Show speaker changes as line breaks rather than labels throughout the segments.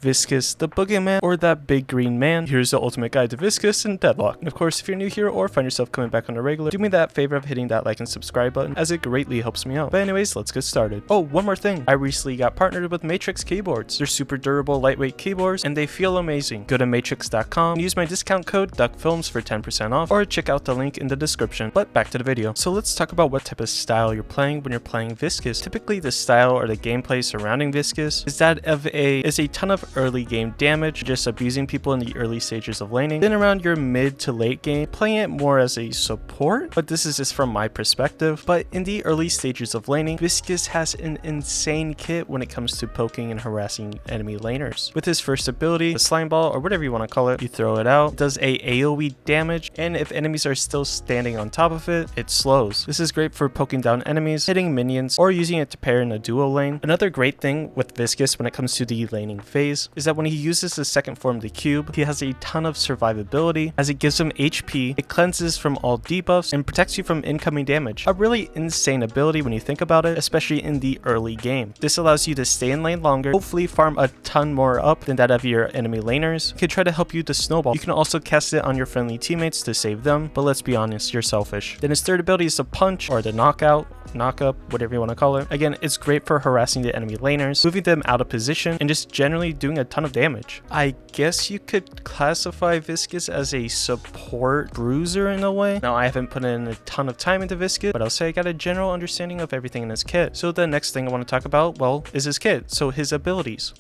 Viscous the boogeyman, or that big green man. Here's the ultimate guide to Viscous and Deadlock. And of course, if you're new here or find yourself coming back on a regular, do me that favor of hitting that like and subscribe button, as it greatly helps me out. But anyways, let's get started. Oh, one more thing. I recently got partnered with Matrix keyboards. They're super durable, lightweight keyboards, and they feel amazing. Go to matrix.com and use my discount code DuckFilms for 10% off, or check out the link in the description. But back to the video. So let's talk about what type of style you're playing when you're playing Viscous. Typically, the style or the gameplay surrounding Viscous is that of a ton of early game damage, just abusing people in the early stages of laning. Then around your mid to late game, playing it more as a support, but this is just from my perspective. But in the early stages of laning, Viscous has an insane kit when it comes to poking and harassing enemy laners. With his first ability, the slime ball, or whatever you want to call it, you throw it out, it does a AoE damage, and if enemies are still standing on top of it, it slows. This is great for poking down enemies, hitting minions, or using it to pair in a duo lane. Another great thing with Viscous when it comes to the laning phase is that when he uses the second form of the cube, he has a ton of survivability as it gives him HP, it cleanses from all debuffs, and protects you from incoming damage. A really insane ability when you think about it, especially in the early game. This allows you to stay in lane longer, hopefully farm a ton more up than that of your enemy laners. It can try to help you to snowball. You can also cast it on your friendly teammates to save them, but let's be honest, you're selfish. Then his third ability is the punch, or the knockout, knockup, whatever you want to call it. Again, it's great for harassing the enemy laners, moving them out of position, and just generally doing a ton of damage. I guess you could classify Viscous as a support bruiser in a way. Now, I haven't put in a ton of time into Viscous, but I'll say I got a general understanding of everything in his kit. So the next thing I want to talk about, well, is his kit, so his abilities.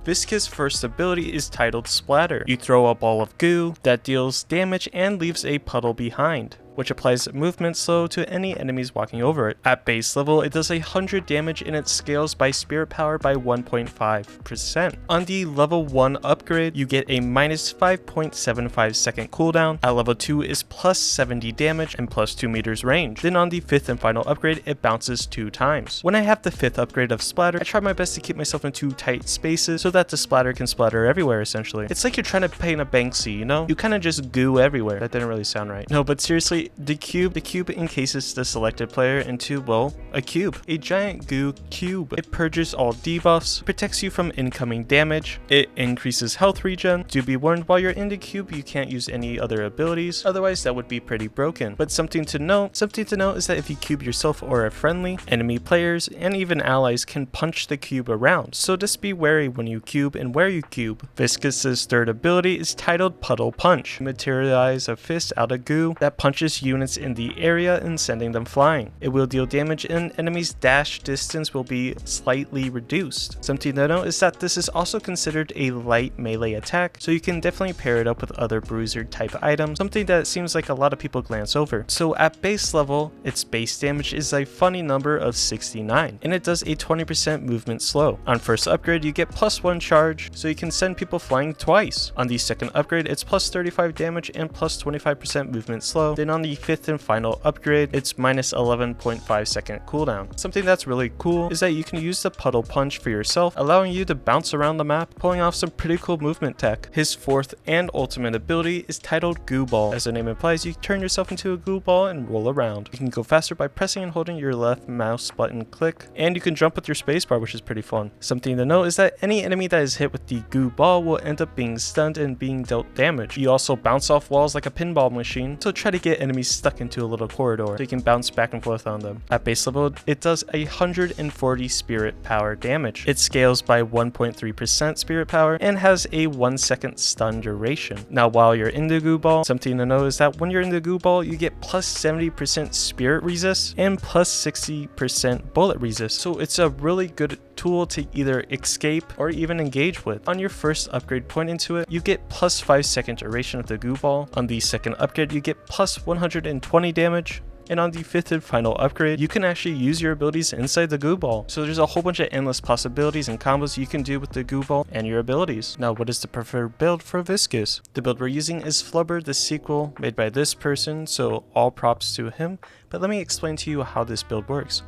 Viscous' first ability is titled Splatter. You throw a ball of goo that deals damage and leaves a puddle behind, which applies movement slow to any enemies walking over it. At base level, it does 100 damage and it scales by spirit power by 1.5%. On the level 1 upgrade, you get a minus 5.75 second cooldown. At level 2 is plus 70 damage and plus 2 meters range. Then on the 5th and final upgrade, it bounces 2 times. When I have the 5th upgrade of Splatter, I try my best to keep myself in 2 tight spaces so that the splatter can splatter everywhere essentially. It's like you're trying to paint a Banksy, you know? You kind of just goo everywhere. That didn't really sound right. No, but seriously, the cube encases the selected player into, well, a cube. A giant goo cube. It purges all debuffs, protects you from incoming damage, it increases health regen. Do be warned, while you're in the cube, you can't use any other abilities, otherwise that would be pretty broken. But something to note is that if you cube yourself or a friendly, enemy players and even allies can punch the cube around, so just be wary when you cube and where you cube. Viscous' third ability is titled Puddle Punch. Materialize a fist out of goo that punches units in the area and sending them flying. It will deal damage and enemies' dash distance will be slightly reduced. Something to note is that this is also considered a light melee attack, so you can definitely pair it up with other bruiser type items, something that seems like a lot of people glance over. So at base level, its base damage is a funny number of 69, and it does a 20% movement slow. On first upgrade, you get plus 1 charge, so you can send people flying twice. On the second upgrade, it's plus 35 damage and plus 25% movement slow. Then on the 5th and final upgrade, it's minus 11.5 second cooldown. Something that's really cool is that you can use the puddle punch for yourself, allowing you to bounce around the map, pulling off some pretty cool movement tech. His fourth and ultimate ability is titled Goo Ball. As the name implies, you turn yourself into a goo ball and roll around. You can go faster by pressing and holding your left mouse button click, and you can jump with your spacebar, which is pretty fun. Something to note is that any enemy that is hit with the goo ball will end up being stunned and being dealt damage. You also bounce off walls like a pinball machine, so try to get enemies stuck into a little corridor so you can bounce back and forth on them. At base level, it does 140 spirit power damage. It scales by 1.3% spirit power and has a 1 second stun duration. Now, while you're in the goo ball, something to know is that when you're in the goo ball, you get plus 70% spirit resist and plus 60% bullet resist. So it's a really good tool to either escape or even engage with. On your first upgrade point into it, you get plus 5 second duration of the goo ball. On the second upgrade, you get plus 120 damage. And on the 5th and final upgrade, you can actually use your abilities inside the goo ball. So there's a whole bunch of endless possibilities and combos you can do with the goo ball and your abilities. Now, what is the preferred build for Viscous? The build we're using is Flubber, the sequel made by this person, so all props to him. But let me explain to you how this build works.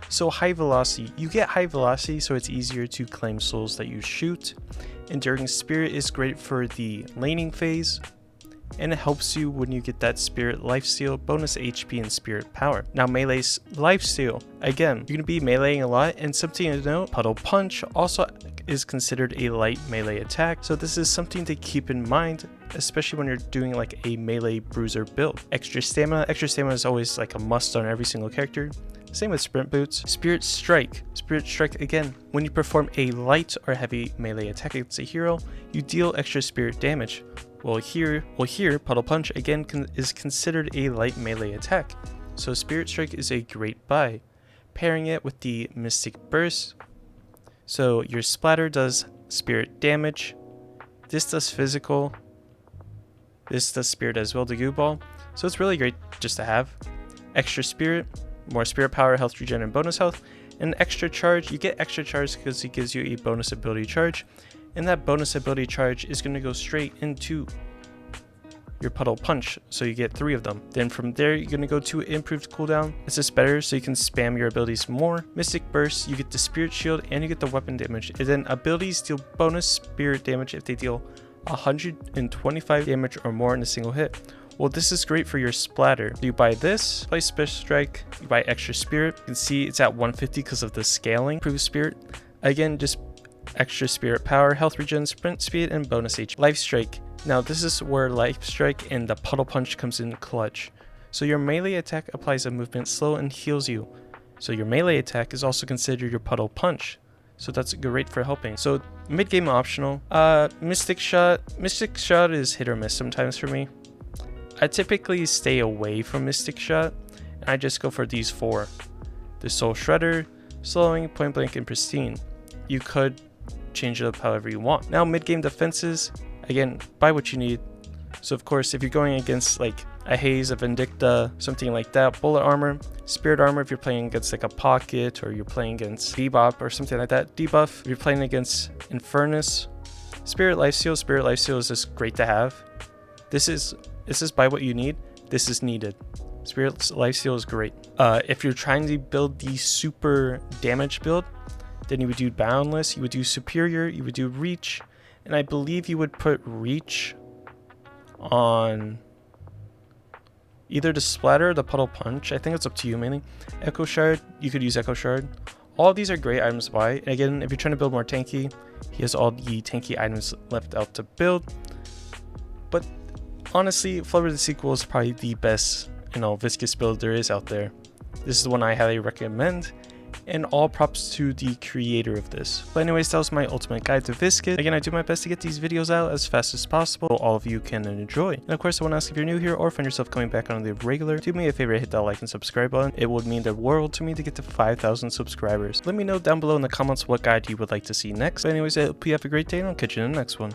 So high velocity, you get high velocity so it's easier to claim souls that you shoot. Enduring Spirit is great for the laning phase, and it helps you when you get that spirit lifesteal, bonus HP, and spirit power. Now melee's lifesteal, again, you're going to be meleeing a lot, and something to note, Puddle Punch also is considered a light melee attack, so this is something to keep in mind, especially when you're doing like a melee bruiser build. Extra stamina is always like a must on every single character. Same with sprint boots. Spirit Strike again, when you perform a light or heavy melee attack against a hero, you deal extra spirit damage. Well here, Puddle Punch again is considered a light melee attack, so Spirit Strike is a great buy. Pairing it with the Mystic Burst, so your splatter does spirit damage, this does physical, this does spirit as well, the goo ball, so it's really great just to have. Extra spirit, more spirit power, health regen, and bonus health. And extra charge, you get extra charge because it gives you a bonus ability charge, and that bonus ability charge is going to go straight into your Puddle Punch, so you get 3 of them. Then from there you're going to go to improved cooldown. It's just better so you can spam your abilities more. Mystic Burst, you get the Spirit Shield and you get the weapon damage, and then abilities deal bonus spirit damage if they deal 125 damage or more in a single hit. Well, this is great for your splatter. You buy this, play Special Strike, you buy extra spirit. You can see it's at 150 because of the scaling. Improved spirit, again, just extra spirit power, health regen, sprint speed, and bonus HP. Life Strike. Now this is where Life Strike and the Puddle Punch comes in clutch. So your melee attack applies a movement slow and heals you. So your melee attack is also considered your Puddle Punch. So that's great for helping. So mid game optional. Mystic Shot is hit or miss sometimes for me. I typically stay away from Mystic Shot, and I just go for these 4. The Soul Shredder, Slowing, Point Blank, and Pristine. You could change it up however you want. Now mid-game defenses, again, buy what you need. So of course, if you're going against like a Haze, a Vindicta, something like that, Bullet Armor, Spirit Armor if you're playing against like a Pocket, or you're playing against Bebop or something like that, Debuff if you're playing against Infernus. Spirit Lifesteal is just great to have. This is buy what you need. This is needed. Spirit Lifesteal is great. If you're trying to build the super damage build, then you would do Boundless, you would do Superior, you would do Reach, and I believe you would put Reach on either the Splatter or the Puddle Punch. I think it's up to you mainly. Echo Shard, you could use Echo Shard. All of these are great items to buy. And again, if you're trying to build more tanky, he has all the tanky items left out to build. But honestly, Flubber the Sequel is probably the best, Viscous build there is out there. This is the one I highly recommend, and all props to the creator of this. But anyways, that was my ultimate guide to Viscous. Again, I do my best to get these videos out as fast as possible so all of you can enjoy. And of course, I want to ask, if you're new here or find yourself coming back on the regular, do me a favor, hit that like and subscribe button. It would mean the world to me to get to 5,000 subscribers. Let me know down below in the comments what guide you would like to see next. But anyways, I hope you have a great day, and I'll catch you in the next one.